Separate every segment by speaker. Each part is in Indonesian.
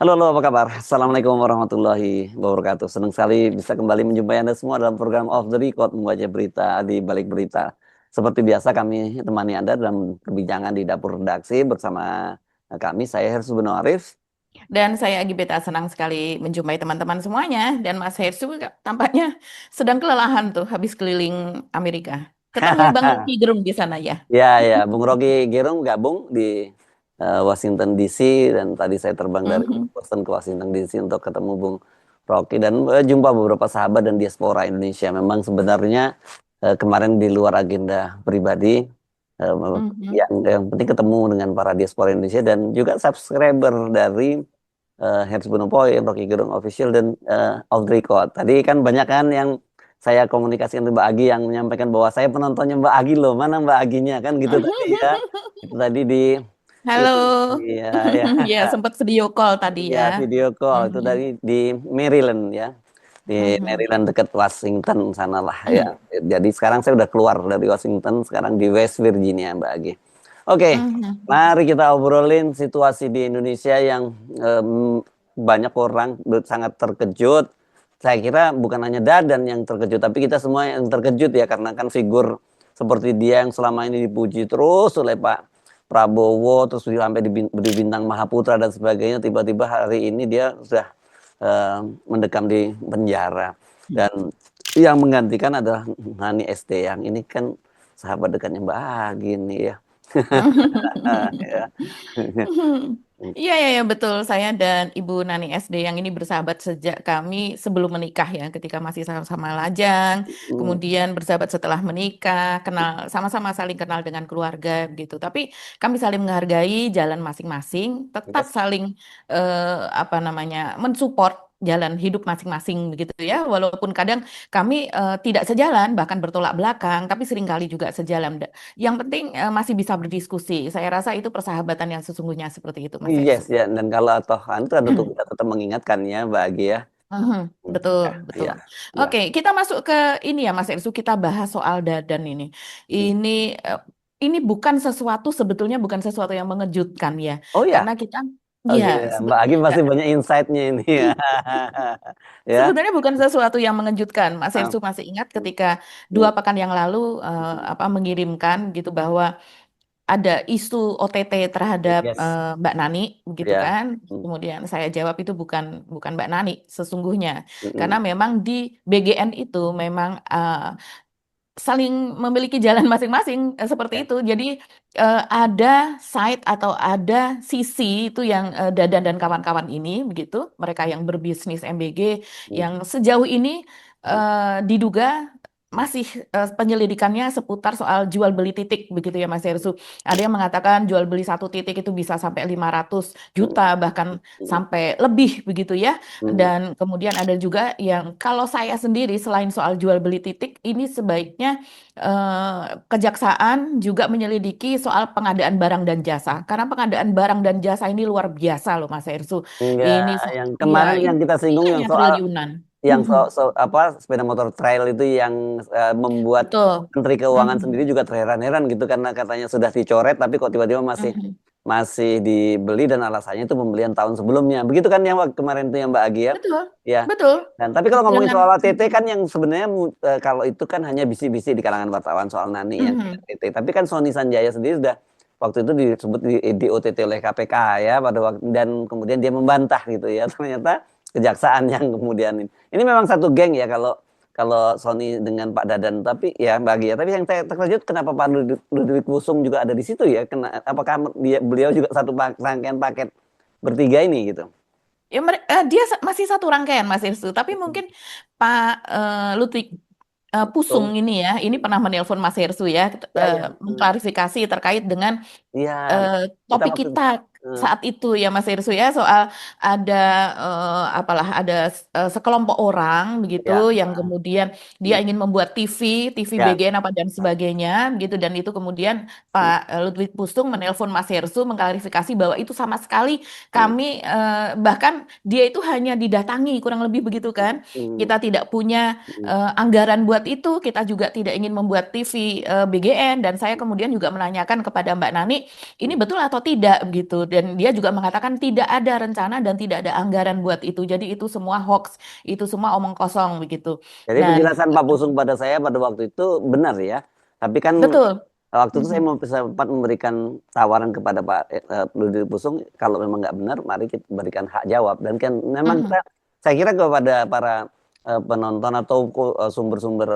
Speaker 1: Halo, halo, apa kabar? Assalamualaikum warahmatullahi wabarakatuh. Senang sekali bisa kembali menjumpai Anda semua dalam program Off the Record, membaca berita di balik berita. Seperti biasa kami temani Anda dalam perbincangan di dapur redaksi bersama kami, saya Hersu Beno Arif.
Speaker 2: Dan saya Agibeta senang sekali menjumpai teman-teman semuanya. Dan Mas Hersu tampaknya sedang kelelahan tuh habis keliling Amerika. Ketemu Bang Rocky Gerung di sana ya.
Speaker 1: Ya, ya, Bung Rocky Gerung gabung di Washington DC dan tadi saya terbang dari
Speaker 2: Mhm.
Speaker 1: Boston ke Washington DC untuk ketemu Bung Rocky dan jumpa beberapa sahabat dan diaspora Indonesia. Memang sebenarnya kemarin di luar agenda pribadi, yang penting ketemu dengan para diaspora Indonesia dan juga subscriber dari Hertz Bonopoy, Rocky Gerung Official dan Off the Record. Tadi kan banyak kan yang saya komunikasikan ke Mbak Agi yang menyampaikan bahwa saya penontonnya Mbak Agi loh, mana Mbak Aginya kan gitu tadi ya. Itu tadi di itu
Speaker 2: Halo.
Speaker 1: ya, ya,
Speaker 2: Ya, sempat video call tadi
Speaker 1: ya,
Speaker 2: ya.
Speaker 1: video call itu
Speaker 2: Mhm.
Speaker 1: dari di Maryland ya. Di
Speaker 2: Mhm.
Speaker 1: Maryland dekat Washington sana lah ya. Jadi sekarang saya udah keluar dari Washington, sekarang di West Virginia Mbak Agi. Oke,
Speaker 2: Mhm.
Speaker 1: mari kita obrolin situasi di Indonesia yang banyak orang sangat terkejut. Saya kira bukan hanya Dadan yang terkejut, tapi kita semua yang terkejut ya, karena kan figur seperti dia yang selama ini dipuji terus oleh Pak Prabowo, terus sampai diberi bintang Mahaputra dan sebagainya, tiba-tiba hari ini dia sudah mendekam di penjara. Dan yang menggantikan adalah Hani SD, yang ini kan sahabat dekatnya Mbak Agi nih ya. Ya.
Speaker 2: Iya, iya, iya, betul. Saya dan Ibu Nani SD yang ini bersahabat sejak kami sebelum menikah ya, ketika masih sama-sama lajang, kemudian bersahabat setelah menikah, kenal sama-sama saling kenal dengan keluarga gitu. Tapi kami saling menghargai jalan masing-masing, tetap
Speaker 1: Yes.
Speaker 2: saling apa namanya mensupport jalan hidup masing-masing begitu ya. Walaupun kadang kami tidak sejalan, bahkan bertolak belakang, tapi seringkali juga sejalan. Yang penting masih bisa berdiskusi. Saya rasa itu persahabatan yang sesungguhnya seperti itu, Mas
Speaker 1: Yes
Speaker 2: Ersu.
Speaker 1: ya, dan kalau toh itu ada tuh kita tetap mengingatkan ya Mbak Agi ya.
Speaker 2: Mhm, betul,
Speaker 1: Ya,
Speaker 2: betul.
Speaker 1: ya, ya.
Speaker 2: Oke, kita masuk ke ini ya, Mas Ersu. Kita bahas soal Dadan ini. Ini eh, ini bukan sesuatu sebetulnya bukan sesuatu yang mengejutkan ya,
Speaker 1: Oh ya,
Speaker 2: karena kita ya
Speaker 1: oke, Mbak Agi pasti banyak insight-nya ini ya. Ya.
Speaker 2: sebenarnya bukan sesuatu yang mengejutkan. Mas
Speaker 1: Ah,
Speaker 2: Ersu masih ingat ketika
Speaker 1: mm,
Speaker 2: 2 pekan yang lalu apa mengirimkan gitu bahwa ada isu OTT terhadap
Speaker 1: yes,
Speaker 2: Mbak Nani, begitu
Speaker 1: ya.
Speaker 2: kan?
Speaker 1: Mm,
Speaker 2: Kemudian saya jawab itu bukan bukan Mbak Nani sesungguhnya, karena
Speaker 1: mm,
Speaker 2: memang di BGN itu memang saling memiliki jalan masing-masing seperti
Speaker 1: ya.
Speaker 2: itu. Jadi ada side atau ada sisi itu yang Dadan dan kawan-kawan ini, begitu, mereka yang berbisnis MBG
Speaker 1: Mm,
Speaker 2: yang sejauh ini
Speaker 1: mm,
Speaker 2: diduga masih penyelidikannya seputar soal jual beli titik begitu ya Mas Hersu. Ada yang mengatakan jual beli satu titik itu bisa sampai 500 juta bahkan
Speaker 1: mm,
Speaker 2: sampai lebih begitu ya.
Speaker 1: mm,
Speaker 2: Dan kemudian ada juga yang kalau saya sendiri selain soal jual beli titik ini sebaiknya kejaksaan juga menyelidiki soal pengadaan barang dan jasa. Karena pengadaan barang dan jasa ini luar biasa loh Mas Hersu.
Speaker 1: Enggak,
Speaker 2: Ini
Speaker 1: yang
Speaker 2: ya
Speaker 1: kemarin yang kita
Speaker 2: ini
Speaker 1: singgung yang
Speaker 2: hanya
Speaker 1: soal
Speaker 2: triliunan.
Speaker 1: yang
Speaker 2: Mhm.
Speaker 1: apa sepeda motor trail itu yang membuat
Speaker 2: Betul.
Speaker 1: Menteri Keuangan sendiri
Speaker 2: Mhm.
Speaker 1: juga terheran-heran gitu, karena katanya sudah dicoret tapi kok tiba-tiba masih
Speaker 2: Mhm.
Speaker 1: masih dibeli dan alasannya itu pembelian tahun sebelumnya. Begitu kan yang waktu kemarin itu yang Mbak Agi ya.
Speaker 2: Betul.
Speaker 1: Ya.
Speaker 2: Betul.
Speaker 1: Dan tapi kalau ngomongin
Speaker 2: Dengan
Speaker 1: soal ATT kan yang sebenarnya kalau itu kan hanya bisik-bisik di kalangan wartawan soal Nani yang di
Speaker 2: mhm.
Speaker 1: ATT. Tapi kan Sony Sanjaya sendiri sudah waktu itu disebut di OTT oleh KPK ya pada waktu, dan kemudian dia membantah gitu ya. Ternyata kejaksaan yang kemudian ini memang satu geng ya kalau kalau Sony dengan Pak Dadan, tapi ya bagi ya. Tapi yang saya terkejut kenapa Pak Ludwig Pusung juga ada di situ ya? Apakah beliau juga satu rangkaian paket bertiga ini gitu?
Speaker 2: Ya, dia masih satu rangkaian Mas Irsu, tapi mungkin Pak Ludwig Pusung
Speaker 1: Pusung.
Speaker 2: ini ya, ini pernah menelpon Mas Irsu ya,
Speaker 1: Ya, ya.
Speaker 2: mengklarifikasi terkait dengan
Speaker 1: Iya,
Speaker 2: eh,
Speaker 1: kita
Speaker 2: topik
Speaker 1: waktu
Speaker 2: kita
Speaker 1: eh,
Speaker 2: saat itu ya Mas Irsu ya soal ada apalah ada sekelompok orang begitu
Speaker 1: ya,
Speaker 2: yang kemudian dia ingin membuat TV
Speaker 1: ya,
Speaker 2: BGN apa dan sebagainya begitu dan itu kemudian Pak Ludwig Pusung menelpon Mas Hersu mengklarifikasi bahwa itu sama sekali kami bahkan dia itu hanya didatangi kurang lebih begitu kan. Kita tidak punya anggaran buat itu, kita juga tidak ingin membuat TV BGN dan saya kemudian juga menanyakan kepada Mbak Nani ini betul atau tidak begitu Dan dia juga mengatakan tidak ada rencana dan tidak ada anggaran buat itu. Jadi itu semua hoax, itu semua omong kosong begitu.
Speaker 1: Jadi
Speaker 2: Dan
Speaker 1: penjelasan Pak Pusung pada saya pada waktu itu benar ya. Tapi kan
Speaker 2: betul.
Speaker 1: waktu itu saya
Speaker 2: Mhm.
Speaker 1: mau sempat memberikan tawaran kepada Pak Ludwig Pusung, kalau memang nggak benar, mari kita berikan hak jawab. Dan kan memang
Speaker 2: Mhm.
Speaker 1: kita, saya kira kepada para penonton atau sumber-sumber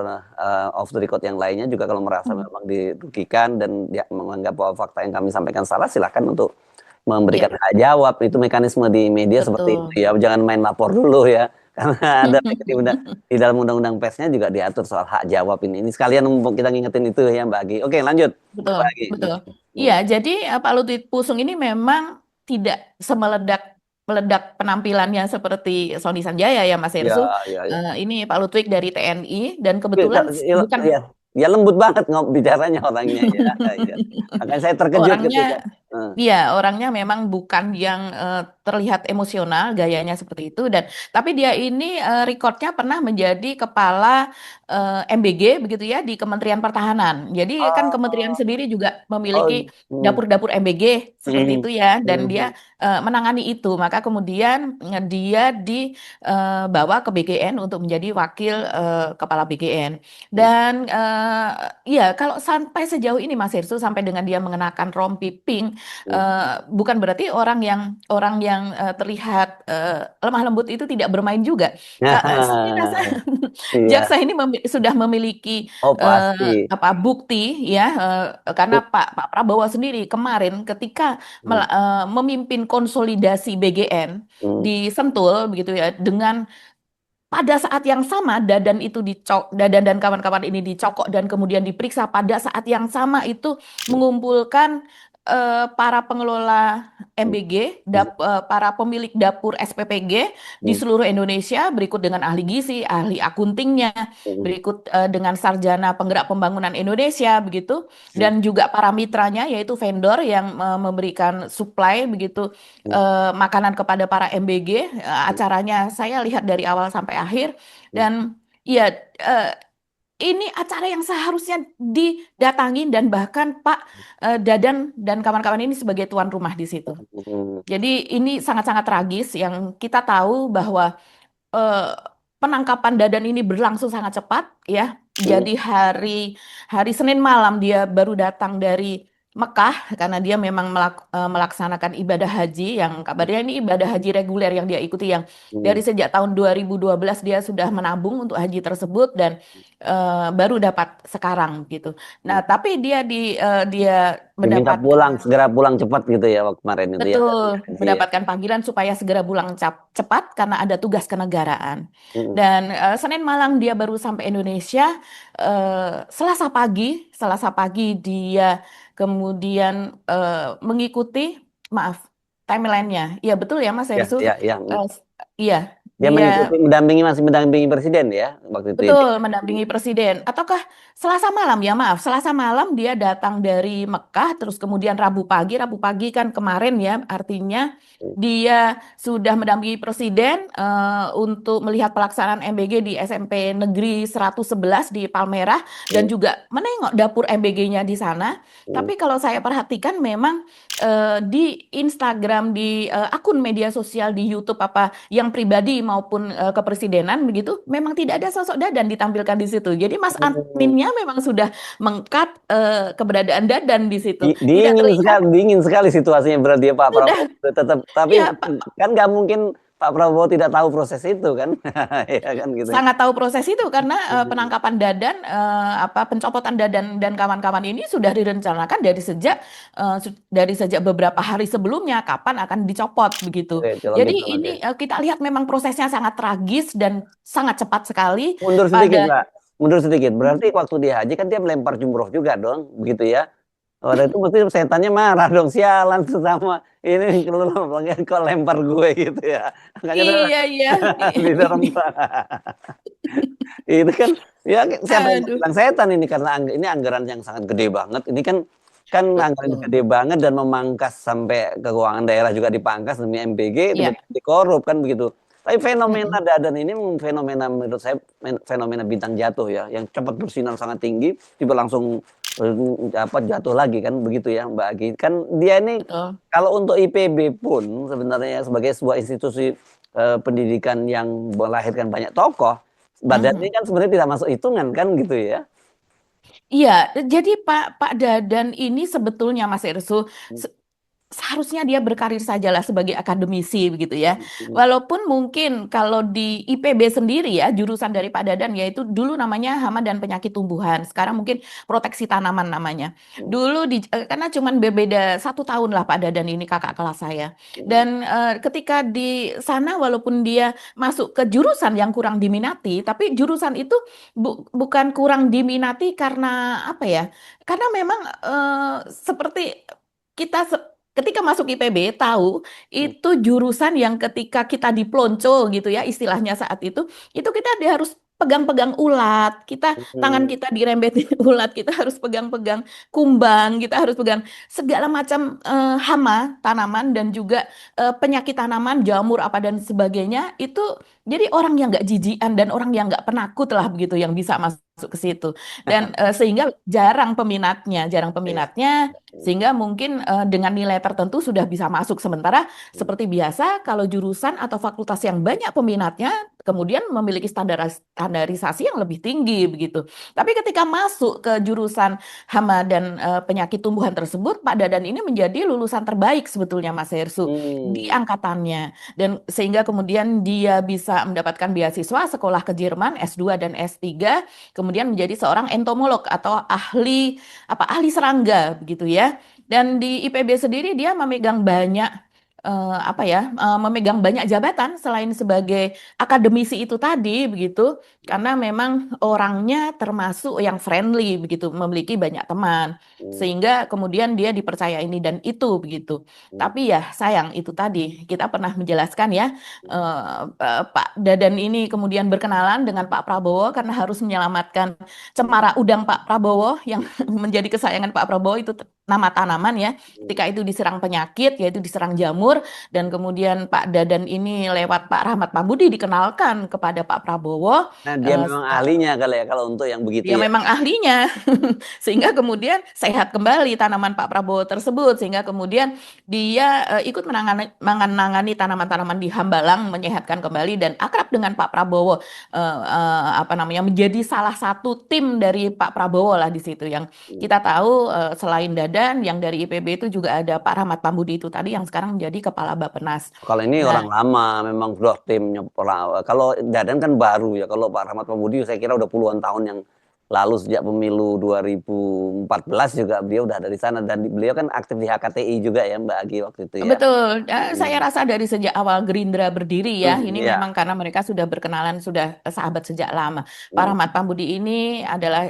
Speaker 1: off the record yang lainnya juga kalau merasa
Speaker 2: Mhm.
Speaker 1: memang dirugikan dan dia menganggap bahwa fakta yang kami sampaikan salah, silahkan untuk memberikan
Speaker 2: Iya,
Speaker 1: hak jawab. Itu mekanisme di media seperti itu
Speaker 2: betul.
Speaker 1: ya. Jangan main lapor dulu ya. Karena ada di dalam undang-undang persnya juga diatur soal hak jawab ini. Ini sekalian mumpung kita ngingetin itu ya Mbak Agi. Oke, lanjut.
Speaker 2: Betul,
Speaker 1: Mbak Agi.
Speaker 2: betul.
Speaker 1: Hmm.
Speaker 2: Iya, jadi Pak Lutfi Pusung ini memang tidak semeledak meledak penampilannya seperti Sony Sanjaya ya Mas
Speaker 1: Ya,
Speaker 2: Hersу.
Speaker 1: ya, ya.
Speaker 2: Ini Pak Ludwig dari TNI dan
Speaker 1: Ya,
Speaker 2: kebetulan bukan
Speaker 1: ya, ya lembut banget bicaranya orangnya ya. Ya. Makanya saya terkejut
Speaker 2: orangnya.
Speaker 1: ketika. eh,
Speaker 2: Iya, orangnya memang bukan yang terlihat emosional, gayanya seperti itu. Dan tapi dia ini rekodnya pernah menjadi kepala MBG begitu ya di Kementerian Pertahanan. Jadi kan kementerian
Speaker 1: Oh,
Speaker 2: sendiri juga memiliki
Speaker 1: oh, hmm,
Speaker 2: dapur-dapur MBG seperti
Speaker 1: hmm,
Speaker 2: itu ya. Dan dia
Speaker 1: hmm,
Speaker 2: menangani itu. Maka kemudian dia dibawa ke BGN untuk menjadi wakil kepala BGN.
Speaker 1: hmm,
Speaker 2: Dan iya, kalau sampai sejauh ini Mas Hirsu sampai dengan dia mengenakan rompi pink
Speaker 1: hmm.
Speaker 2: bukan berarti orang yang terlihat lemah lembut itu tidak bermain juga. Saya rasa
Speaker 1: Iya.
Speaker 2: jaksa ini sudah memiliki
Speaker 1: Oh pasti.
Speaker 2: apa bukti ya karena Pak Prabowo sendiri kemarin ketika
Speaker 1: Hmm,
Speaker 2: memimpin konsolidasi BGN
Speaker 1: hmm,
Speaker 2: di Sentul begitu ya dengan pada saat yang sama Dadan dan kawan-kawan ini dicokok dan kemudian diperiksa pada saat yang sama itu mengumpulkan para pengelola
Speaker 1: hmm,
Speaker 2: MBG,
Speaker 1: hmm,
Speaker 2: para pemilik dapur SPPG di
Speaker 1: hmm,
Speaker 2: seluruh Indonesia, berikut dengan ahli gizi, ahli akuntingnya,
Speaker 1: hmm,
Speaker 2: berikut dengan sarjana penggerak pembangunan Indonesia begitu,
Speaker 1: hmm,
Speaker 2: dan juga para mitranya yaitu vendor yang memberikan supply begitu
Speaker 1: hmm,
Speaker 2: makanan kepada para MBG.
Speaker 1: hmm,
Speaker 2: Acaranya saya lihat dari awal sampai akhir
Speaker 1: hmm,
Speaker 2: dan ya eh, ini acara yang seharusnya didatangi dan bahkan Pak Dadan dan kawan-kawan ini sebagai tuan rumah di situ.
Speaker 1: hmm,
Speaker 2: Jadi ini sangat-sangat tragis yang kita tahu bahwa eh, penangkapan Dadan ini berlangsung sangat cepat ya.
Speaker 1: hmm,
Speaker 2: Jadi hari hari Senin malam dia baru datang dari Mekah karena dia memang melaksanakan ibadah haji yang kabarnya ini ibadah haji reguler yang dia ikuti yang
Speaker 1: hmm,
Speaker 2: dari sejak tahun 2012 dia sudah menabung untuk haji tersebut dan baru dapat sekarang gitu.
Speaker 1: hmm.
Speaker 2: Nah, tapi dia
Speaker 1: Diminta
Speaker 2: mendapatkan
Speaker 1: pulang, segera pulang cepat gitu ya waktu kemarin itu ya dari
Speaker 2: betul,
Speaker 1: agensi ya.
Speaker 2: mendapatkan panggilan supaya segera pulang cepat karena ada tugas kenegaraan.
Speaker 1: Hmm,
Speaker 2: Dan Senin malam dia baru sampai Indonesia. Selasa pagi dia kemudian mengikuti, maaf, timelinenya. Iya betul ya Mas
Speaker 1: ya,
Speaker 2: Hersu.
Speaker 1: ya, ya.
Speaker 2: Eh, iya,
Speaker 1: Dia
Speaker 2: dia
Speaker 1: mengikuti, masih mendampingi presiden ya waktu itu ya.
Speaker 2: betul, mendampingi presiden. Ataukah Selasa malam ya, maaf. Selasa malam dia datang dari Mekah, terus kemudian Rabu pagi kan kemarin ya, artinya dia sudah mendampingi presiden untuk melihat pelaksanaan MBG di SMP Negeri 111 di Palmerah dan
Speaker 1: Hmm,
Speaker 2: juga menengok dapur MBG-nya di sana.
Speaker 1: hmm,
Speaker 2: Tapi kalau saya perhatikan memang di Instagram, di akun media sosial di YouTube apa yang pribadi maupun kepresidenan begitu, memang tidak ada sosok Dadan ditampilkan di situ. Jadi Mas
Speaker 1: hmm.
Speaker 2: adminnya memang sudah mengkat keberadaan Dadan di situ. Tidak
Speaker 1: Dingin
Speaker 2: terlihat,
Speaker 1: sekali, dingin sekali situasinya berarti ya Pak
Speaker 2: sudah,
Speaker 1: Prabowo tetap, tapi
Speaker 2: ya Pak,
Speaker 1: kan nggak mungkin Pak Prabowo tidak tahu proses itu kan, ya kan gitu.
Speaker 2: sangat tahu proses itu karena penangkapan Dadan, pencopotan Dadan dan kawan-kawan ini sudah direncanakan dari sejak beberapa hari sebelumnya kapan akan dicopot begitu.
Speaker 1: Oke, kalau
Speaker 2: Jadi
Speaker 1: gitu oke.
Speaker 2: ini kita lihat memang prosesnya sangat tragis dan sangat cepat sekali
Speaker 1: Mundur sedikit
Speaker 2: pada.
Speaker 1: Mbak, mundur sedikit. Berarti waktu dia haji kan dia melempar jumroh juga dong, begitu ya. Waktu itu mesti setannya marah dong, sialan sesama ini kok lempar gue gitu ya. Makanya
Speaker 2: Iya, iya.
Speaker 1: dirempah. Itu kan ya siapa yang
Speaker 2: Aduh,
Speaker 1: bilang setan ini karena ini anggaran yang sangat gede banget. Ini kan kan anggaran
Speaker 2: betul.
Speaker 1: gede banget dan memangkas sampai ke keuangan daerah juga dipangkas demi MBG
Speaker 2: Iya.
Speaker 1: dikorup kan begitu. Tapi fenomena
Speaker 2: Mm-mm.
Speaker 1: Dadan ini fenomena menurut saya fenomena bintang jatuh ya, yang cepat bersinar sangat tinggi, tiba langsung apa jatuh lagi kan begitu ya Mbak Agi. Kan dia ini
Speaker 2: Betul.
Speaker 1: kalau untuk IPB pun sebenarnya sebagai sebuah institusi pendidikan yang melahirkan banyak tokoh, Badan ini
Speaker 2: Mhm.
Speaker 1: kan sebenarnya tidak masuk hitungan kan gitu ya.
Speaker 2: Iya, jadi Pak Dadan ini sebetulnya Mas Ersu seharusnya dia berkarir sajalah sebagai akademisi begitu ya. Walaupun mungkin kalau di IPB sendiri ya jurusan dari Pak Dadan yaitu dulu namanya hama dan penyakit tumbuhan. Sekarang mungkin proteksi tanaman namanya. Dulu karena cuman berbeda 1 tahun lah Pak Dadan ini kakak kelas saya. Dan ketika di sana walaupun dia masuk ke jurusan yang kurang diminati, tapi jurusan itu bukan kurang diminati karena apa ya? Karena memang seperti kita ketika masuk IPB tahu itu jurusan yang ketika kita diplonco gitu ya istilahnya saat itu kita harus pegang-pegang ulat, tangan kita dirembetin ulat, kita harus pegang-pegang kumbang, kita harus pegang segala macam hama tanaman dan juga penyakit tanaman, jamur apa dan sebagainya itu jadi orang yang nggak jijian dan orang yang nggak penakut lah begitu yang bisa masuk ke situ dan sehingga jarang
Speaker 1: Iya.
Speaker 2: peminatnya sehingga mungkin dengan nilai tertentu sudah bisa masuk. Sementara seperti biasa kalau jurusan atau fakultas yang banyak peminatnya kemudian memiliki standarisasi yang lebih tinggi begitu. Tapi ketika masuk ke jurusan hama dan penyakit tumbuhan tersebut, Pak Dadan ini menjadi lulusan terbaik sebetulnya Mas Hersu di
Speaker 1: Hmm.
Speaker 2: angkatannya dan sehingga kemudian dia bisa mendapatkan beasiswa sekolah ke Jerman S2 dan S3 kemudian menjadi seorang entomolog atau ahli serangga begitu ya. Dan di IPB sendiri dia memegang banyak memegang banyak jabatan selain sebagai akademisi itu tadi begitu karena memang orangnya termasuk yang friendly begitu memiliki banyak teman sehingga kemudian dia dipercaya ini dan itu begitu tapi ya sayang itu tadi kita pernah menjelaskan ya Pak Dadan ini kemudian berkenalan dengan Pak Prabowo karena harus menyelamatkan cemara udang Pak Prabowo yang menjadi kesayangan Pak Prabowo itu nama tanaman ya ketika itu diserang penyakit yaitu diserang jamur dan kemudian Pak Dadan ini lewat Pak Rahmat Pambudi dikenalkan kepada Pak Prabowo.
Speaker 1: Nah, dia
Speaker 2: Eh,
Speaker 1: memang ahlinya kali ya kalau untuk yang
Speaker 2: Dia
Speaker 1: begitu ya.
Speaker 2: memang ahlinya, sehingga kemudian sehat kembali tanaman Pak Prabowo tersebut, sehingga kemudian dia ikut menangani tanaman-tanaman di Hambalang, menyehatkan kembali dan akrab dengan Pak Prabowo, menjadi salah satu tim dari Pak Prabowo lah di situ. Yang kita tahu selain Dadan, yang dari IPB itu juga ada Pak Rahmat Pambudi itu tadi yang sekarang menjadi Kepala Bappenas.
Speaker 1: Kalau ini
Speaker 2: Nah,
Speaker 1: orang lama memang sudah timnya. Kalau Dadan kan baru ya. Kalau Pak Rahmat Pambudi saya kira udah puluhan tahun yang lalu sejak pemilu 2014 juga beliau udah ada di sana dan beliau kan aktif di HKTI juga ya Mbak Agi waktu itu ya.
Speaker 2: betul, saya
Speaker 1: Hmm.
Speaker 2: rasa dari sejak awal Gerindra berdiri ya, ini
Speaker 1: Iya.
Speaker 2: memang karena mereka sudah berkenalan, sudah sahabat sejak lama. Pak
Speaker 1: Hmm.
Speaker 2: Rahmat Pambudi ini adalah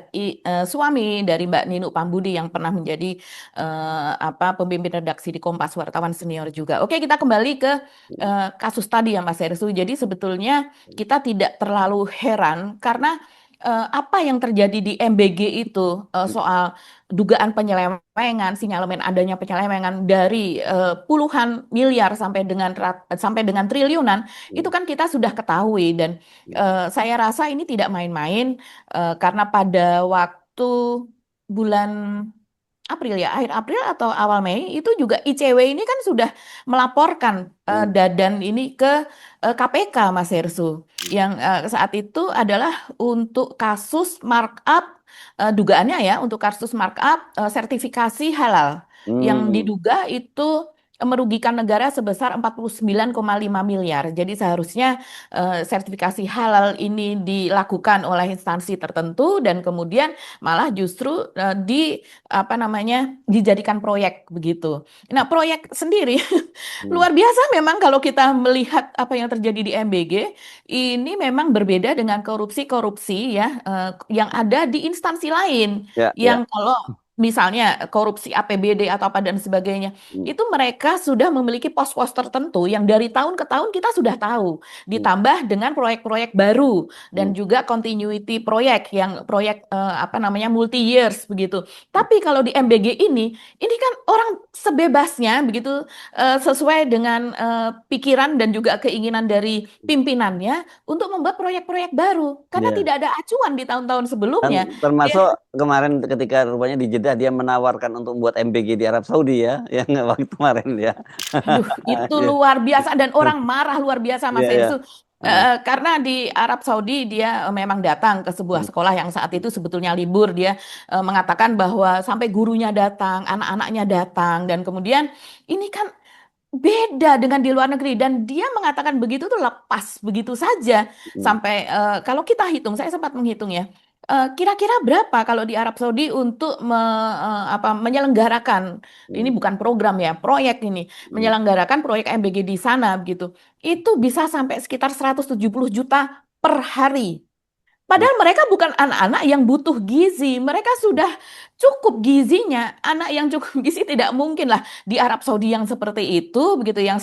Speaker 2: suami dari Mbak Ninuk Pambudi yang pernah menjadi pemimpin redaksi di Kompas, wartawan senior juga. Oke, kita kembali ke kasus tadi ya Mas Hersu. Jadi sebetulnya kita tidak terlalu heran karena apa yang terjadi di MBG itu soal dugaan penyelewengan, sinyalemen adanya penyelewengan dari puluhan miliar sampai dengan triliunan, itu kan kita sudah ketahui dan saya rasa ini tidak main-main karena pada waktu bulan April ya, akhir April atau awal Mei itu juga ICW ini kan sudah melaporkan Dadan ini ke KPK Mas Hersu yang saat itu adalah untuk kasus markup dugaannya ya untuk kasus markup sertifikasi halal yang
Speaker 1: Hmm.
Speaker 2: diduga itu merugikan negara sebesar 49,5 miliar. Jadi seharusnya sertifikasi halal ini dilakukan oleh instansi tertentu dan kemudian malah justru dijadikan proyek begitu. Nah, proyek sendiri
Speaker 1: Hmm.
Speaker 2: luar biasa memang kalau kita melihat apa yang terjadi di MBG, ini memang berbeda dengan korupsi-korupsi ya yang ada di instansi lain
Speaker 1: Ya, ya.
Speaker 2: yang kalau misalnya korupsi APBD atau apa dan sebagainya,
Speaker 1: Hmm.
Speaker 2: itu mereka sudah memiliki pos-pos tertentu yang dari tahun ke tahun kita sudah tahu,
Speaker 1: Hmm.
Speaker 2: ditambah dengan proyek-proyek baru dan
Speaker 1: Hmm.
Speaker 2: juga continuity proyek yang proyek multi years begitu. Tapi kalau di MBG ini kan orang sebebasnya begitu, sesuai dengan pikiran dan juga keinginan dari pimpinannya untuk membuat proyek-proyek baru karena
Speaker 1: Ya.
Speaker 2: tidak ada acuan di tahun-tahun
Speaker 1: Dan
Speaker 2: sebelumnya. Dia,
Speaker 1: termasuk kemarin ketika rupanya di Jeddah dia menawarkan untuk buat MBG di Arab Saudi ya, yang waktu kemarin ya.
Speaker 2: aduh, itu
Speaker 1: Iya,
Speaker 2: luar biasa dan orang marah luar biasa
Speaker 1: iya,
Speaker 2: Mas
Speaker 1: iya.
Speaker 2: Hersу.
Speaker 1: Ah,
Speaker 2: Karena di Arab Saudi dia memang datang ke sebuah sekolah yang saat itu sebetulnya libur. Dia mengatakan bahwa sampai gurunya datang, anak-anaknya datang, dan kemudian ini kan beda dengan di luar negeri dan dia mengatakan begitu tuh lepas begitu saja
Speaker 1: mm,
Speaker 2: sampai kalau kita hitung, saya sempat menghitung ya, kira-kira berapa kalau di Arab Saudi untuk menyelenggarakan, ini
Speaker 1: mm,
Speaker 2: bukan program ya, proyek ini,
Speaker 1: mm,
Speaker 2: menyelenggarakan proyek MBG di sana begitu, itu bisa sampai sekitar 170 juta per hari.
Speaker 1: mm,
Speaker 2: Padahal mereka bukan anak-anak yang butuh gizi, mereka sudah cukup gizinya. Anak yang cukup gizi tidak mungkin lah di Arab Saudi yang seperti itu, begitu yang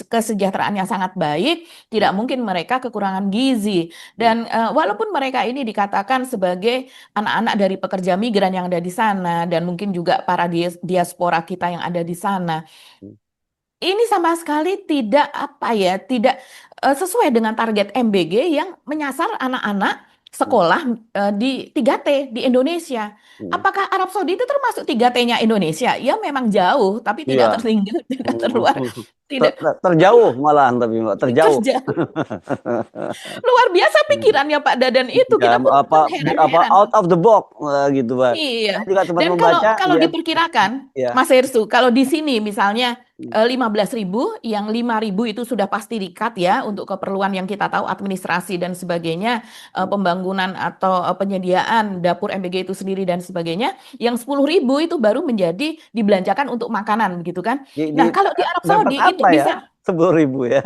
Speaker 2: kesejahteraannya sangat baik,
Speaker 1: mm,
Speaker 2: tidak mungkin mereka kekurangan gizi.
Speaker 1: mm,
Speaker 2: Dan walaupun mereka ini dikatakan sebagai anak-anak dari pekerja migran yang ada di sana dan mungkin juga para diaspora kita yang ada di sana,
Speaker 1: mm,
Speaker 2: ini sama sekali tidak apa ya, tidak sesuai dengan target MBG yang menyasar anak-anak
Speaker 1: mm,
Speaker 2: sekolah di 3T di Indonesia.
Speaker 1: mm.
Speaker 2: Apakah Arab Saudi itu termasuk 3T-nya Indonesia? Ya memang jauh, tapi tidak
Speaker 1: Iya.
Speaker 2: tertinggal, tidak
Speaker 1: Mm.
Speaker 2: terluar, tidak
Speaker 1: Terjauh malahan tapi Mbak, terjauh.
Speaker 2: terjauh. Luar biasa pikirannya Pak Dadan itu,
Speaker 1: Ya,
Speaker 2: kita pun
Speaker 1: apa
Speaker 2: terheran-heran.
Speaker 1: out of the box gitu, Pak.
Speaker 2: Iya,
Speaker 1: Saya juga sempat
Speaker 2: dan kalau
Speaker 1: membaca
Speaker 2: kalau
Speaker 1: dia
Speaker 2: diperkirakan,
Speaker 1: ya.
Speaker 2: Mas Hersu, kalau di sini misalnya 15.000, yang 5.000 itu sudah pasti dikat ya untuk keperluan yang kita tahu administrasi dan sebagainya, pembangunan atau penyediaan dapur MBG itu sendiri dan sebagainya. Yang 10.000 itu baru menjadi dibelanjakan untuk makanan, begitu kan? Nah, kalau di Arab
Speaker 1: Dapat
Speaker 2: Saudi itu
Speaker 1: apa ya?
Speaker 2: bisa.
Speaker 1: 10.000 ya.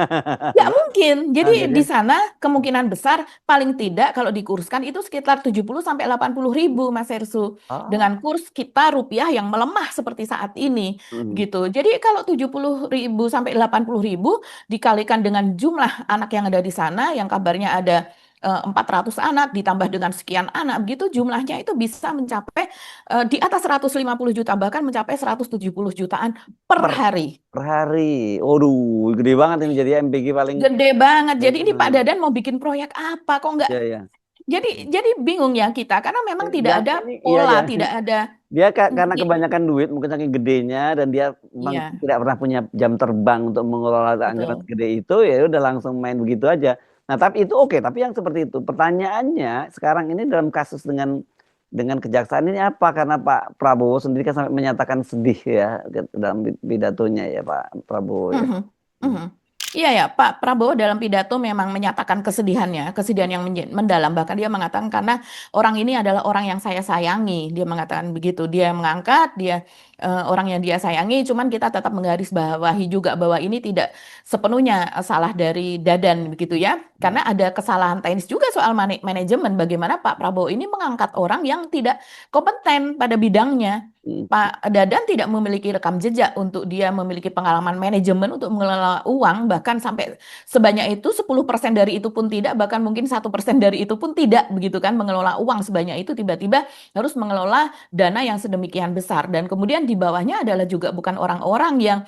Speaker 2: Nggak mungkin. Jadi
Speaker 1: Nah,
Speaker 2: di
Speaker 1: jadi
Speaker 2: sana kemungkinan besar paling tidak kalau dikurskan itu sekitar 70 sampai 80.000 Mas Hersu.
Speaker 1: oh.
Speaker 2: Dengan kurs kita rupiah yang melemah seperti saat ini
Speaker 1: Mm.
Speaker 2: gitu. Jadi kalau 70.000 sampai 80.000 dikalikan dengan jumlah anak yang ada di sana yang kabarnya ada 400 anak ditambah dengan sekian anak begitu jumlahnya itu bisa mencapai di atas 150 juta bahkan mencapai 170 jutaan per
Speaker 1: per
Speaker 2: hari.
Speaker 1: per hari. Waduh, gede banget ini jadi MBG paling.
Speaker 2: Gede banget. Jadi ini Pak
Speaker 1: Hmm,
Speaker 2: Dadan mau bikin proyek apa? Kok nggak?
Speaker 1: ya ya.
Speaker 2: Jadi bingung ya kita karena memang tidak
Speaker 1: Dan
Speaker 2: ada
Speaker 1: ini iya
Speaker 2: pola,
Speaker 1: ya.
Speaker 2: tidak ada.
Speaker 1: Dia karena
Speaker 2: Iya,
Speaker 1: kebanyakan duit, mungkin saking gedenya dan dia memang
Speaker 2: iya,
Speaker 1: tidak pernah punya jam terbang untuk mengelola anggaran
Speaker 2: betul.
Speaker 1: segede itu, ya udah langsung main begitu aja. Nah, tapi itu oke, tapi yang seperti itu. Pertanyaannya sekarang ini dalam kasus dengan kejaksaan ini apa? Karena Pak Prabowo sendiri kan sampai menyatakan sedih ya dalam pidatonya ya Pak Prabowo ya.
Speaker 2: Mhm, mhm. Iya ya, Pak Prabowo dalam pidato memang menyatakan kesedihannya, kesedihan yang mendalam. Bahkan dia mengatakan karena orang ini adalah orang yang saya sayangi. Dia mengatakan begitu. Dia mengangkat, dia orang yang dia sayangi. Cuman kita tetap menggarisbawahi juga bahwa ini tidak sepenuhnya salah dari Dadan begitu ya. Karena ada kesalahan teknis juga soal manajemen. Bagaimana Pak Prabowo ini mengangkat orang yang tidak kompeten pada bidangnya.
Speaker 1: Hmm.
Speaker 2: Pak Dadan tidak memiliki rekam jejak untuk dia memiliki pengalaman manajemen untuk mengelola uang, bahkan sampai sebanyak itu 10% dari itu pun tidak, bahkan mungkin 1% dari itu pun tidak, begitu kan, mengelola uang sebanyak itu tiba-tiba harus mengelola dana yang sedemikian besar. Dan kemudian di bawahnya adalah juga bukan orang-orang yang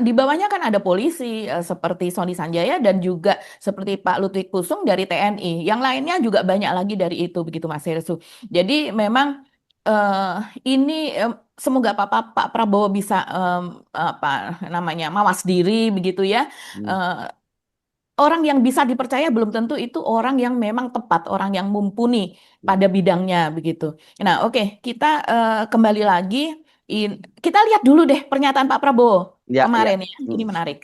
Speaker 2: di bawahnya kan ada polisi seperti Sony Sanjaya dan juga seperti Pak Lutwik Pusung dari TNI. Yang lainnya juga banyak lagi dari itu, begitu Mas Herssu. Jadi memang eh, ini semoga Pak Prabowo bisa apa namanya mawas diri begitu ya.
Speaker 1: Hmm.
Speaker 2: Eh, Orang yang bisa dipercaya belum tentu itu orang yang memang tepat, orang yang mumpuni
Speaker 1: Hmm.
Speaker 2: pada bidangnya begitu. Nah, oke, kita kembali lagi. Kita lihat dulu deh pernyataan Pak Prabowo
Speaker 1: Ya, ya.
Speaker 2: kemarin ya. Ini
Speaker 1: Hmm.
Speaker 2: menarik.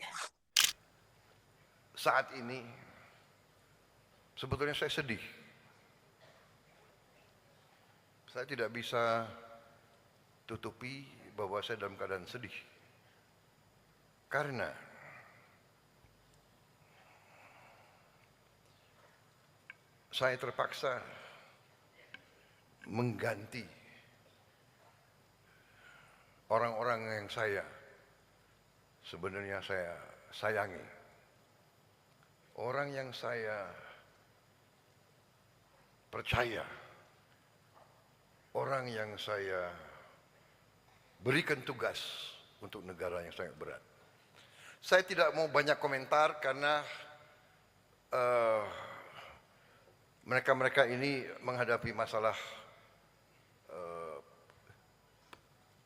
Speaker 3: Saat ini sebetulnya saya sedih. Saya tidak bisa tutupi bahwa saya dalam keadaan sedih. Karena saya terpaksa mengganti orang-orang yang sebenarnya saya sayangi. Orang yang saya percaya, orang yang saya berikan tugas untuk negara yang sangat berat. Saya tidak mau banyak komentar karena mereka-mereka ini menghadapi masalah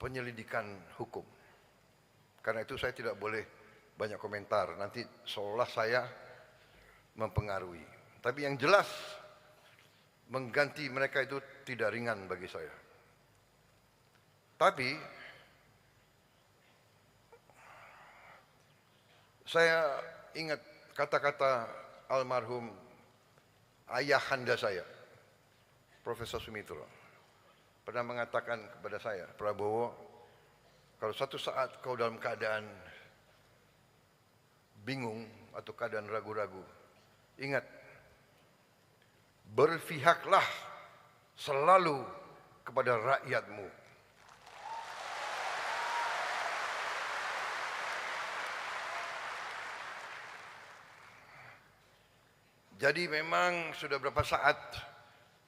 Speaker 3: penyelidikan hukum. Karena itu saya tidak boleh banyak komentar, nanti seolah saya mempengaruhi. Tapi yang jelas, mengganti mereka itu tidak ringan bagi saya. Tapi saya ingat kata-kata almarhum ayahanda saya, Profesor Sumitro, pernah mengatakan kepada saya, Prabowo, kalau suatu saat kau dalam keadaan bingung atau keadaan ragu-ragu, ingat, berpihaklah selalu kepada rakyatmu. Jadi memang sudah berapa saat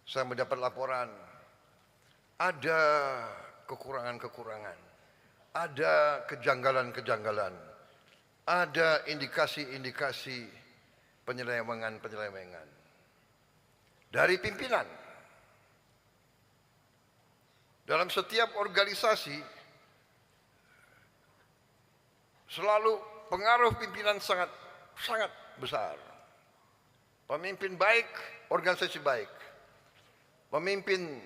Speaker 3: saya mendapat laporan, ada kekurangan-kekurangan, ada kejanggalan-kejanggalan, ada indikasi-indikasi penyelewengan-penyelewengan dari pimpinan. Dalam setiap organisasi selalu pengaruh pimpinan sangat besar. Pemimpin baik, organisasi baik. Pemimpin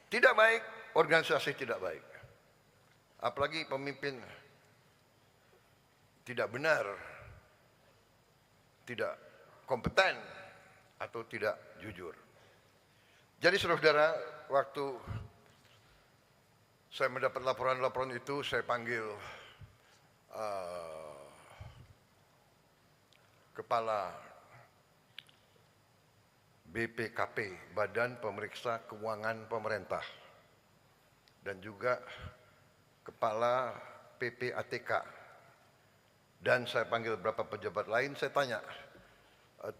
Speaker 3: tidak baik, organisasi tidak baik. Apalagi pemimpin tidak benar, tidak kompeten, atau tidak jujur. Jadi saudara-saudara, waktu saya mendapat laporan-laporan itu, saya panggil kepala BPKP, Badan Pemeriksa Keuangan Pemerintah, dan juga kepala PPATK, dan saya panggil beberapa pejabat lain. Saya tanya,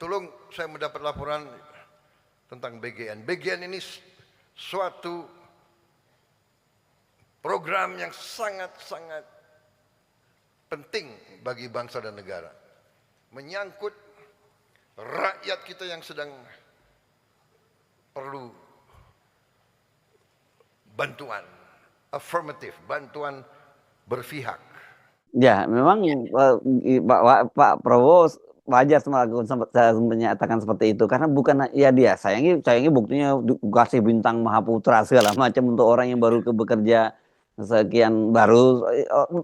Speaker 3: tolong saya mendapat laporan tentang BGN. BGN ini suatu program yang sangat-sangat penting bagi bangsa dan negara, menyangkut rakyat kita yang sedang perlu bantuan afirmatif, bantuan berpihak.
Speaker 1: Ya, memang Pak Prabowo wajar menyatakan seperti itu, karena bukan ya dia sayangi buktinya kasih bintang Mahaputra segala macam untuk orang yang baru bekerja sekian baru.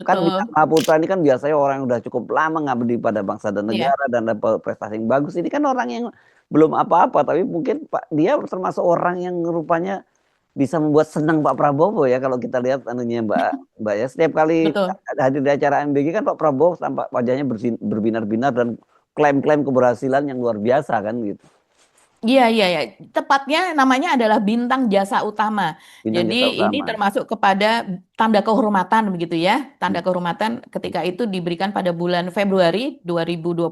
Speaker 1: Kan bintang Mahaputra ini kan biasanya orang yang udah cukup lama ngabdi pada bangsa dan negara dan dapat prestasi yang bagus. Ini kan orang yang belum apa-apa, tapi mungkin dia termasuk orang yang rupanya bisa membuat senang Pak Prabowo ya, kalau kita lihat anunya Mbak ya. Setiap kali hadir di acara MBG kan Pak Prabowo tampak wajahnya berbinar-binar dan klaim-klaim keberhasilan yang luar biasa kan gitu.
Speaker 2: Iya. Tepatnya namanya adalah bintang jasa utama.
Speaker 1: Bintang
Speaker 2: Jadi
Speaker 1: jasa utama.
Speaker 2: ini termasuk kepada tanda kehormatan begitu ya. Tanda kehormatan ketika itu diberikan pada bulan Februari 2026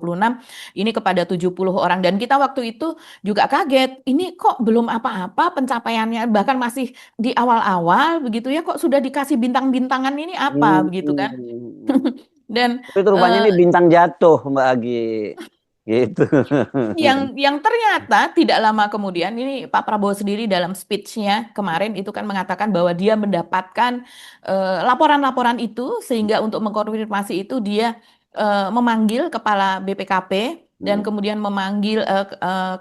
Speaker 2: ini kepada 70 orang, dan kita waktu itu juga kaget. Ini kok belum apa-apa pencapaiannya, bahkan masih di awal-awal begitu ya, kok sudah dikasih bintang-bintangan, ini apa begitu kan. Dan
Speaker 1: itu rupanya ini bintang jatuh Mbak Agi. Gitu.
Speaker 2: Yang ternyata tidak lama kemudian ini Pak Prabowo sendiri dalam speech-nya kemarin itu kan mengatakan bahwa dia mendapatkan laporan-laporan itu, sehingga untuk mengkonfirmasi itu dia memanggil kepala BPKP dan kemudian memanggil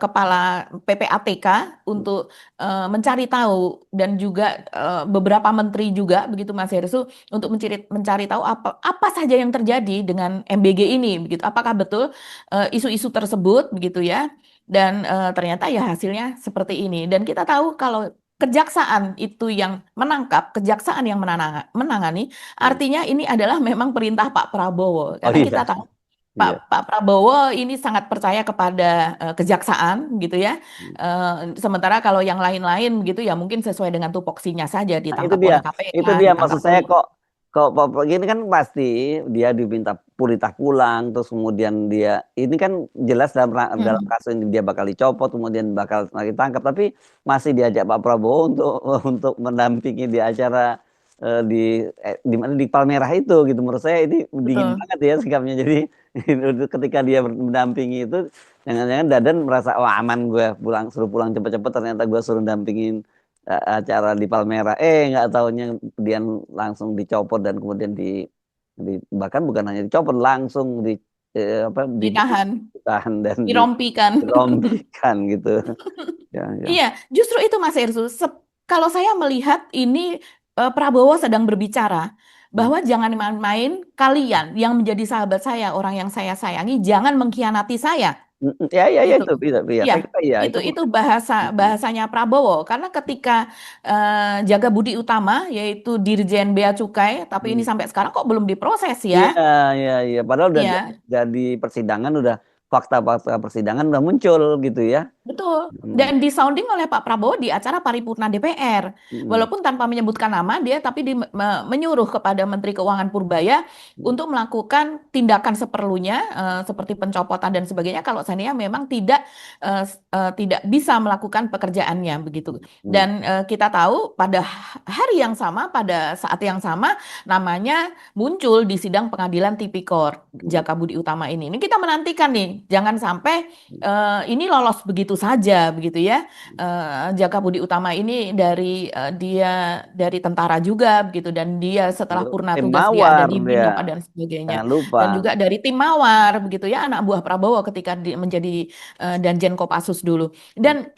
Speaker 2: kepala PPATK untuk mencari tahu, dan juga beberapa menteri juga begitu Mas Herssu, untuk mencari tahu apa saja yang terjadi dengan MBG ini begitu. Apakah betul isu-isu tersebut begitu ya, dan ternyata ya hasilnya seperti ini. Dan kita tahu kalau kejaksaan itu yang menangkap, kejaksaan yang menangani, artinya ini adalah memang perintah Pak Prabowo, karena kita tahu Pak Prabowo ini sangat percaya kepada kejaksaan gitu ya. Sementara kalau yang lain-lain gitu ya mungkin sesuai dengan tupoksinya saja, ditangkap oleh KPK.
Speaker 1: Itu dia maksud saya, kok ini kan pasti dia diminta pulitah pulang, terus kemudian dia ini kan jelas dalam kasus ini dia bakal dicopot, kemudian bakal ditangkap, tapi masih diajak Pak Prabowo untuk mendampingi di acara di mana di Palmerah itu gitu. Menurut saya ini dingin
Speaker 2: Betul.
Speaker 1: banget ya sikapnya. Jadi ketika dia mendampingi itu, jangan-jangan Dadan merasa wah aman gue suruh pulang cepet-cepet, ternyata gue suruh dampingin acara di Palmerah. Nggak taunya dia langsung dicopot dan kemudian bahkan bukan hanya dicopot, langsung
Speaker 2: Ditahan,
Speaker 1: ditahan dan
Speaker 2: dirompikan.
Speaker 1: dirombikan gitu. Ya, ya.
Speaker 2: Iya, justru itu Mas Ersu. Kalau saya melihat ini Prabowo sedang berbicara bahwa jangan main-main, kalian yang menjadi sahabat saya, orang yang saya sayangi, jangan mengkhianati saya.
Speaker 1: Ya, ya, ya
Speaker 2: Itu.
Speaker 1: itu bisa, ya.
Speaker 2: Iya,
Speaker 1: Saya kira ya
Speaker 2: itu bahasanya Prabowo. Karena ketika Jaga Budi Utama, yaitu Dirjen Bea Cukai, tapi ini sampai sekarang kok belum diproses
Speaker 1: Iya,
Speaker 2: ya?
Speaker 1: iya, iya. Padahal udah
Speaker 2: Iya,
Speaker 1: jadi persidangan, udah fakta-fakta persidangan udah muncul gitu ya.
Speaker 2: betul.
Speaker 1: Mm,
Speaker 2: Dan disounding oleh Pak Prabowo di acara paripurna DPR.
Speaker 1: mm,
Speaker 2: Walaupun tanpa menyebutkan nama dia, tapi menyuruh kepada Menteri Keuangan Purbaya
Speaker 1: mm,
Speaker 2: untuk melakukan tindakan seperlunya, seperti pencopotan dan sebagainya, kalau seandainya memang tidak bisa melakukan pekerjaannya begitu.
Speaker 1: mm.
Speaker 2: Dan kita tahu pada hari yang sama, pada saat yang sama, namanya muncul di sidang pengadilan Tipikor Jaka Budi Utama ini. Ini kita menantikan nih, jangan sampai ini lolos begitu saja begitu ya. Jaka Budi Utama ini dia dari tentara juga begitu, dan dia setelah purna
Speaker 1: Tim
Speaker 2: tugas dia ada
Speaker 1: Mawar
Speaker 2: di BIN
Speaker 1: ya,
Speaker 2: apa dan sebagainya,
Speaker 1: jangan lupa.
Speaker 2: dan juga dari tim Mawar begitu ya, anak buah Prabowo ketika menjadi Danjen Kopassus dulu. Dan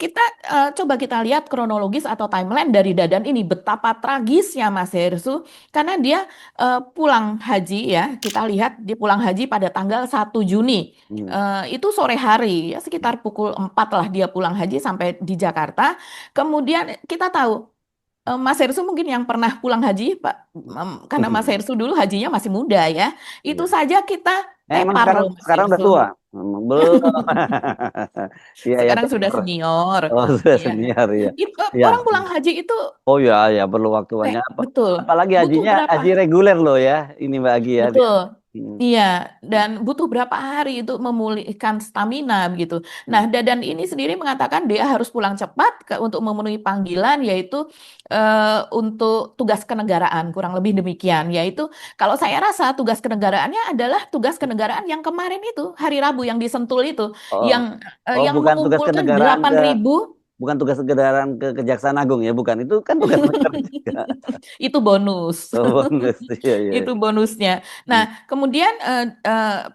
Speaker 2: coba kita lihat kronologis atau timeline dari Dadan ini, betapa tragisnya Mas Hersu, karena dia pulang haji ya, kita lihat dia pulang haji pada tanggal 1 Juni. Itu sore hari ya, sekitar pukul 4 lah dia pulang haji sampai di Jakarta. Kemudian kita tahu Mas Hersu mungkin yang pernah pulang haji Pak, karena Mas Hersu dulu hajinya masih muda ya. Itu
Speaker 1: Iya.
Speaker 2: saja kita
Speaker 1: Emang
Speaker 2: tepar loh Mas
Speaker 1: sekarang udah
Speaker 2: Hersu.
Speaker 1: tua? Belum. Iya, ya,
Speaker 2: Sekarang sudah senior.
Speaker 1: oh, sudah
Speaker 2: Iya.
Speaker 1: senior ya. Ya.
Speaker 2: Orang pulang haji itu
Speaker 1: Oh ya, ya perlu waktu banyak.
Speaker 2: betul.
Speaker 1: Apalagi
Speaker 2: Butuh
Speaker 1: haji
Speaker 2: berapa?
Speaker 1: reguler loh ya. Ini Mbak Agi ya.
Speaker 2: Betul.
Speaker 1: Hmm.
Speaker 2: Iya, dan butuh berapa hari itu memulihkan stamina begitu. Nah, Dadan ini sendiri mengatakan dia harus pulang cepat untuk memenuhi panggilan, yaitu untuk tugas kenegaraan, kurang lebih demikian. Yaitu kalau saya rasa tugas kenegaraannya adalah tugas kenegaraan yang kemarin itu, hari Rabu yang di Sentul itu,
Speaker 1: Oh,
Speaker 2: yang
Speaker 1: bukan tugas
Speaker 2: mengumpulkan
Speaker 1: kenegaraan
Speaker 2: 8.000.
Speaker 1: bukan tugas kenegaraan ke Kejaksaan Agung ya, bukan. Itu kan tugas negara juga.
Speaker 2: Itu bonus.
Speaker 1: Oh, bonus. Iya, iya.
Speaker 2: Itu bonusnya. Nah, kemudian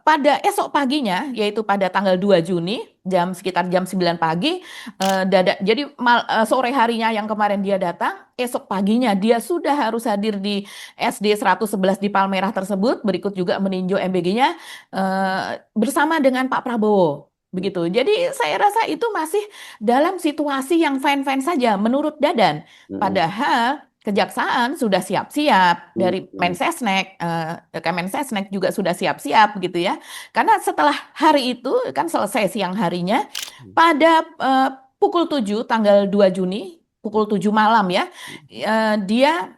Speaker 2: pada esok paginya, yaitu pada tanggal 2 Juni, sekitar jam 9 pagi, jadi sore harinya yang kemarin dia datang, esok paginya dia sudah harus hadir di SD 111 di Palmerah tersebut, berikut juga meninjau MBG-nya bersama dengan Pak Prabowo. Begitu. Jadi saya rasa itu masih dalam situasi yang fine-fine saja menurut Dadan. Padahal Kejaksaan sudah siap-siap, dari Mensesnek, Kemensesnek juga sudah siap-siap gitu ya. Karena setelah hari itu kan selesai siang harinya, pada pukul 7 tanggal 2 Juni, pukul 7 malam ya, dia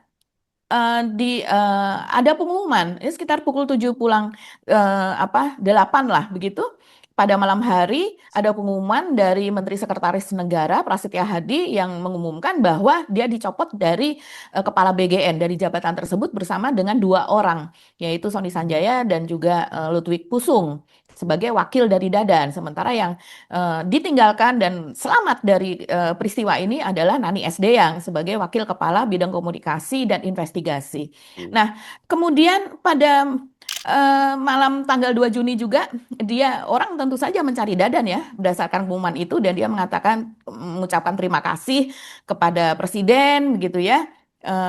Speaker 2: ada pengumuman, ini sekitar pukul 7 pulang 8 lah begitu. Pada malam hari ada pengumuman dari Menteri Sekretaris Negara Prasetya Hadi yang mengumumkan bahwa dia dicopot dari Kepala BGN, dari jabatan tersebut bersama dengan 2 orang, yaitu Sony Sanjaya dan juga Ludwig Pusung sebagai wakil dari Dadan. Sementara yang ditinggalkan dan selamat dari peristiwa ini adalah Nani SD yang sebagai wakil kepala bidang komunikasi dan investigasi. Nah, kemudian pada malam tanggal 2 Juni juga orang tentu saja mencari Dadan ya berdasarkan pengumuman itu, dan dia mengucapkan terima kasih kepada Presiden begitu ya.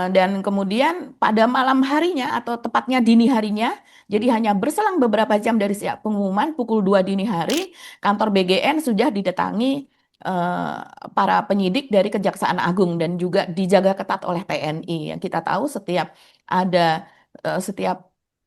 Speaker 2: Dan kemudian pada malam harinya atau tepatnya dini harinya, jadi hanya berselang beberapa jam dari siap pengumuman, pukul 2 dini hari, kantor BGN sudah didatangi para penyidik dari Kejaksaan Agung dan juga dijaga ketat oleh TNI. Yang kita tahu setiap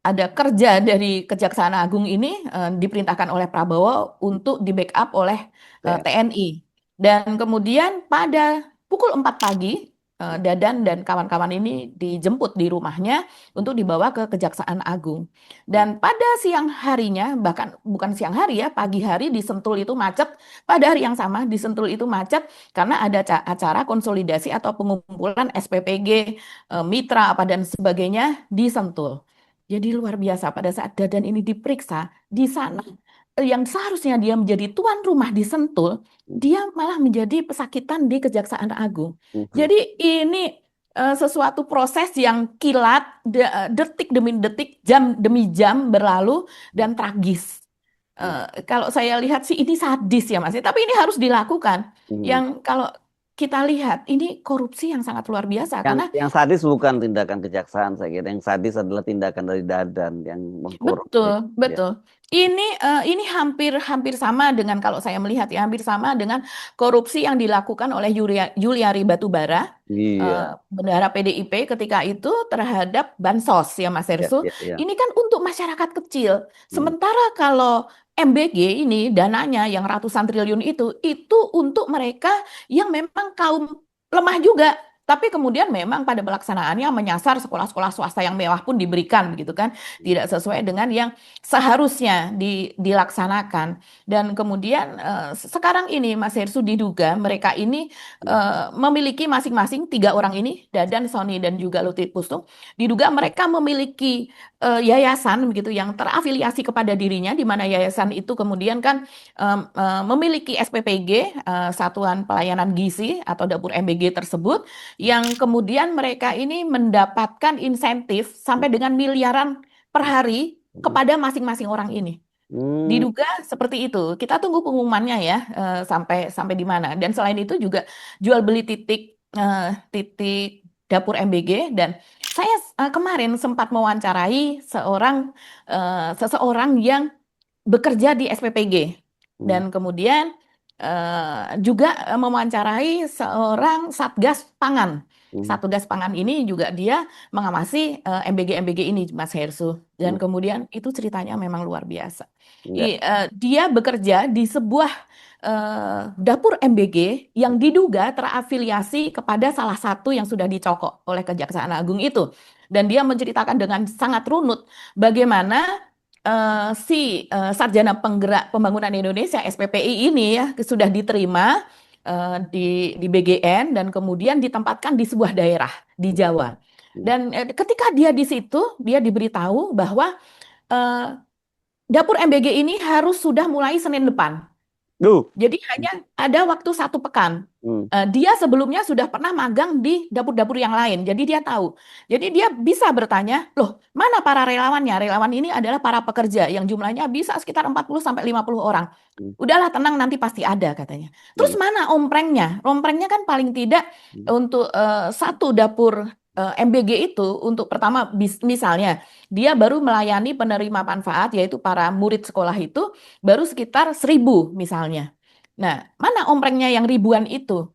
Speaker 2: ada kerja dari Kejaksaan Agung ini diperintahkan oleh Prabowo untuk di-backup oleh TNI. Dan kemudian pada pukul 4 pagi, Dadan dan kawan-kawan ini dijemput di rumahnya untuk dibawa ke Kejaksaan Agung. Dan pada siang harinya, bahkan bukan siang hari ya, pagi hari di Sentul itu macet. Pada hari yang sama di Sentul itu macet karena ada acara konsolidasi atau pengumpulan SPPG, mitra apa dan sebagainya di Sentul. Jadi luar biasa pada saat Dadan ini diperiksa di sana, yang seharusnya dia menjadi tuan rumah di Sentul, dia malah menjadi pesakitan di Kejaksaan Agung. Jadi ini sesuatu proses yang kilat, detik demi detik, jam demi jam berlalu dan tragis. Kalau saya lihat sih ini sadis ya Mas, tapi ini harus dilakukan. Yang kalau kita lihat ini korupsi yang sangat luar biasa karena
Speaker 1: Yang sadis bukan tindakan kejaksaan, saya kira. Yang sadis adalah tindakan dari Dadan yang mengkorupsi.
Speaker 2: betul,
Speaker 1: Ya.
Speaker 2: betul. Ini hampir sama dengan kalau saya melihat ya hampir sama dengan korupsi yang dilakukan oleh Juliari Batubara,
Speaker 1: Iya.
Speaker 2: bendahara PDIP ketika itu terhadap bansos ya Mas
Speaker 1: Ya,
Speaker 2: Ersu.
Speaker 1: ya, ya.
Speaker 2: Ini kan untuk masyarakat kecil. Sementara kalau MBG ini dananya yang ratusan triliun itu untuk mereka yang memang kaum lemah juga. Tapi kemudian memang pada pelaksanaannya menyasar sekolah-sekolah swasta yang mewah pun diberikan begitu kan, tidak sesuai dengan yang seharusnya dilaksanakan. Dan kemudian sekarang ini Mas Hersu diduga mereka ini memiliki masing-masing 3 orang ini, Dadan, Sony dan juga Lutfi Pustung, diduga mereka memiliki yayasan begitu yang terafiliasi kepada dirinya, di mana yayasan itu kemudian kan memiliki SPPG, Satuan Pelayanan Gizi atau dapur MBG tersebut, yang kemudian mereka ini mendapatkan insentif sampai dengan miliaran per hari kepada masing-masing orang ini. Diduga seperti itu. Kita tunggu pengumumannya ya, sampai di mana. Dan selain itu juga jual beli titik dapur MBG. Dan saya kemarin sempat mewawancarai seseorang yang bekerja di SPPG. Dan kemudian juga mewawancarai seorang Satgas Pangan. Satgas Pangan ini juga dia mengawasi MBG-MBG ini, Mas Hersu. Dan kemudian itu ceritanya memang luar biasa. Dia bekerja di sebuah dapur MBG yang diduga terafiliasi kepada salah satu yang sudah dicokok oleh Kejaksaan Agung itu. Dan dia menceritakan dengan sangat runut bagaimana si Sarjana Penggerak Pembangunan Indonesia SPPI ini ya sudah diterima di BGN dan kemudian ditempatkan di sebuah daerah di Jawa. Dan ketika dia di situ, dia diberitahu bahwa dapur MBG ini harus sudah mulai Senin depan. Jadi hanya ada waktu 1 pekan. Dia sebelumnya sudah pernah magang di dapur-dapur yang lain, jadi dia tahu. Jadi dia bisa bertanya, loh mana para relawannya? Relawan ini adalah para pekerja yang jumlahnya bisa sekitar 40-50 orang. Udahlah tenang nanti pasti ada katanya. Terus mana omprengnya? Omprengnya kan paling tidak untuk satu dapur MBG itu untuk pertama misalnya dia baru melayani penerima manfaat yaitu para murid sekolah itu baru sekitar 1.000 misalnya. Nah, mana omprengnya yang ribuan itu?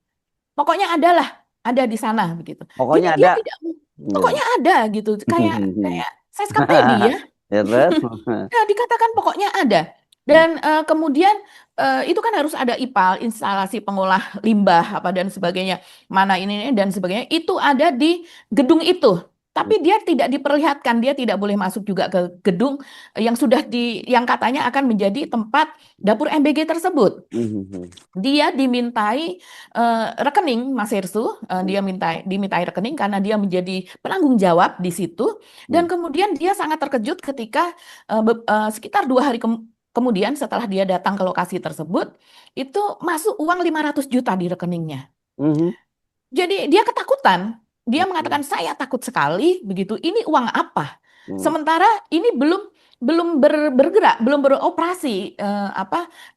Speaker 2: Pokoknya ada di sana begitu.
Speaker 1: Pokoknya
Speaker 2: Jadi dia
Speaker 1: ada.
Speaker 2: tidak, pokoknya ada gitu. Kayak seskap pedi ya.
Speaker 1: Ya, terus?
Speaker 2: Nah, dikatakan pokoknya ada. Dan kemudian itu kan harus ada IPAL, instalasi pengolah limbah apa dan sebagainya. Mana ini dan sebagainya. Itu ada di gedung itu. Tapi dia tidak diperlihatkan, dia tidak boleh masuk juga ke gedung yang sudah yang katanya akan menjadi tempat dapur MBG tersebut. Dia dimintai rekening, Mas Hersu, dia dimintai rekening karena dia menjadi penanggung jawab di situ. Dan kemudian dia sangat terkejut ketika sekitar 2 hari kemudian setelah dia datang ke lokasi tersebut, itu masuk uang 500 juta di rekeningnya. Jadi dia ketakutan. Dia mengatakan saya takut sekali begitu. Ini uang apa? Sementara ini belum bergerak, belum beroperasi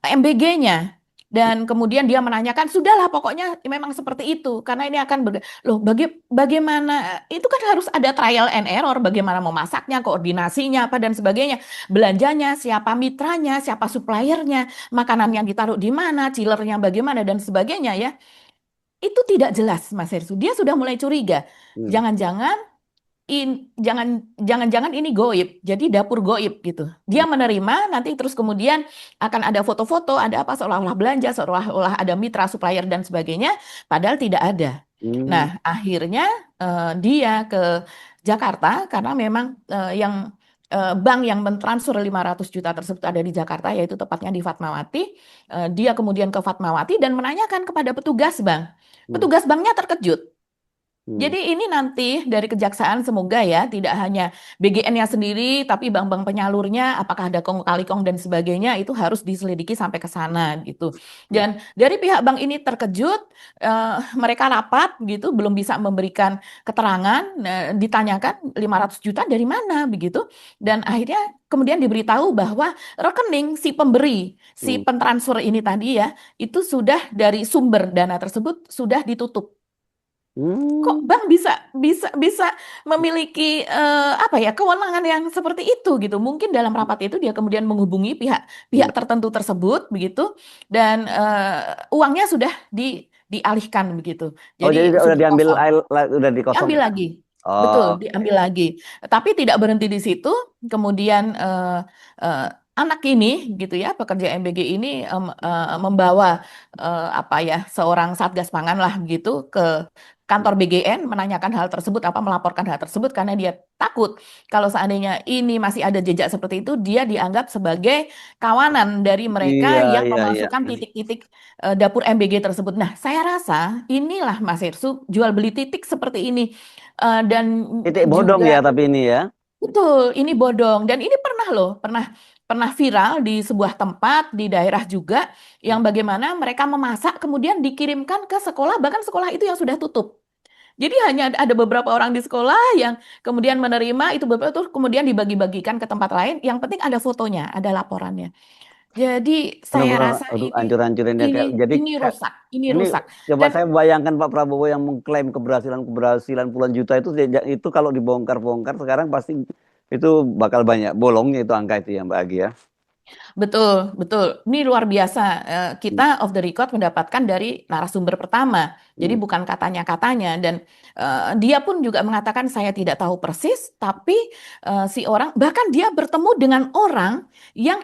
Speaker 2: MBG-nya. Dan kemudian dia menanyakan, sudahlah pokoknya memang seperti itu karena ini akan loh bagaimana itu kan harus ada trial and error, bagaimana memasaknya, koordinasinya apa dan sebagainya, belanjanya, siapa mitranya, siapa suppliernya, makanan yang ditaruh di mana, chillernya bagaimana dan sebagainya ya. Itu tidak jelas Mas Hersu. Dia sudah mulai curiga. Jangan-jangan jangan-jangan ini goib, jadi dapur goib gitu. Dia menerima, nanti terus kemudian akan ada foto-foto, ada apa seolah-olah belanja, seolah-olah ada mitra supplier dan sebagainya, padahal tidak ada. Nah, akhirnya dia ke Jakarta karena memang bank yang mentransfer 500 juta tersebut ada di Jakarta, yaitu tepatnya di Fatmawati. Dia kemudian ke Fatmawati dan menanyakan kepada petugas bank. Petugas banknya terkejut. Jadi ini nanti dari kejaksaan semoga ya tidak hanya BGN-nya sendiri tapi bank-bank penyalurnya apakah ada kong kali kong dan sebagainya itu harus diselidiki sampai ke sana gitu. Dan dari pihak bank ini terkejut, mereka rapat gitu belum bisa memberikan keterangan, ditanyakan 500 juta dari mana begitu, dan akhirnya kemudian diberitahu bahwa rekening si pemberi, si pentransfer ini tadi ya itu sudah dari sumber dana tersebut sudah ditutup. Kok bank bisa memiliki apa ya kewenangan yang seperti itu gitu? Mungkin dalam rapat itu dia kemudian menghubungi pihak tertentu tersebut begitu, dan uangnya sudah dialihkan begitu.
Speaker 1: Oh, jadi udah
Speaker 2: Sudah
Speaker 1: diambil
Speaker 2: kosong.
Speaker 1: udah dikosong.
Speaker 2: Diambil lagi.
Speaker 1: Oh,
Speaker 2: Betul,
Speaker 1: oke.
Speaker 2: diambil lagi. Tapi tidak berhenti di situ. Kemudian anak ini gitu ya, pekerja MBG ini membawa apa ya seorang satgas pangan lah gitu ke kantor BGN menanyakan hal tersebut, melaporkan hal tersebut karena dia takut kalau seandainya ini masih ada jejak seperti itu, dia dianggap sebagai kawanan dari mereka
Speaker 1: Iya,
Speaker 2: yang
Speaker 1: iya, iya.
Speaker 2: memasukkan titik-titik dapur MBG tersebut. Nah, saya rasa inilah Mas Irsu jual beli titik seperti ini. Dan
Speaker 1: Titik bodong
Speaker 2: juga
Speaker 1: ya tapi ini ya.
Speaker 2: betul, ini bodong dan ini pernah viral di sebuah tempat di daerah juga yang bagaimana mereka memasak kemudian dikirimkan ke sekolah, bahkan sekolah itu yang sudah tutup. Jadi hanya ada beberapa orang di sekolah yang kemudian menerima itu beberapa itu kemudian dibagi-bagikan ke tempat lain. Yang penting ada fotonya, ada laporannya. Jadi saya
Speaker 1: Benar-benar
Speaker 2: rasa
Speaker 1: aduh, hancur-hancurin ya. Jadi
Speaker 2: ini rusak, ini
Speaker 1: ini
Speaker 2: rusak.
Speaker 1: coba
Speaker 2: Dan
Speaker 1: saya bayangkan Pak Prabowo yang mengklaim keberhasilan puluhan juta itu kalau dibongkar-bongkar sekarang pasti itu bakal banyak bolongnya itu angka itu ya Mbak Agi ya.
Speaker 2: betul, betul. Ini luar biasa. Kita off the record mendapatkan dari narasumber pertama. Jadi bukan katanya-katanya. Dan dia pun juga mengatakan saya tidak tahu persis, tapi si orang, bahkan dia bertemu dengan orang yang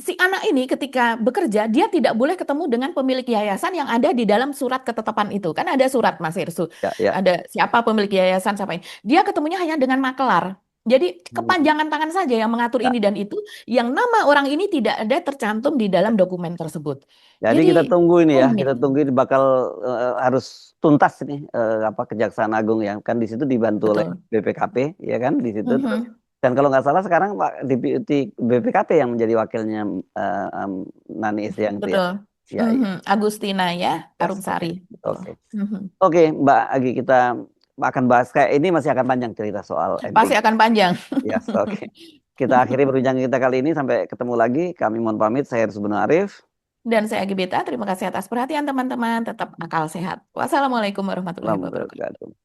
Speaker 2: si anak ini ketika bekerja, dia tidak boleh ketemu dengan pemilik yayasan yang ada di dalam surat ketetapan itu. Kan ada surat, Mas Irsu.
Speaker 1: Ya, ya.
Speaker 2: Ada siapa pemilik yayasan, siapa ini. Dia ketemunya hanya dengan makelar. Jadi kepanjangan tangan saja yang mengatur
Speaker 1: Ya.
Speaker 2: ini dan itu, yang nama orang ini tidak ada tercantum di dalam dokumen tersebut.
Speaker 1: Jadi kita tunggu ini ya,
Speaker 2: rumit.
Speaker 1: kita tunggu ini bakal harus tuntas ini Kejaksaan Agung ya, kan di situ dibantu oleh
Speaker 2: Betul.
Speaker 1: BPKP ya kan di situ.
Speaker 2: Mhm.
Speaker 1: Dan kalau nggak salah sekarang Pak di BPKP yang menjadi wakilnya Nani Is yang itu ya.
Speaker 2: Betul.
Speaker 1: Ya, ya.
Speaker 2: Agustina ya,
Speaker 1: Yes,
Speaker 2: Arumsari. Betul.
Speaker 1: Oke.
Speaker 2: Mhm.
Speaker 1: Oke, Mbak Agi, kita akan bahas kayak ini masih akan panjang cerita soal
Speaker 2: Pasti
Speaker 1: MBG.
Speaker 2: akan panjang.
Speaker 1: Yes, oke. Kita akhiri perbincangan kita kali ini, sampai ketemu lagi. Kami mohon pamit, saya Irsu Benu Arif.
Speaker 2: Dan saya Agi Beta, terima kasih atas perhatian teman-teman, tetap akal sehat. Wassalamualaikum warahmatullahi wabarakatuh.
Speaker 1: Wabarakatuh.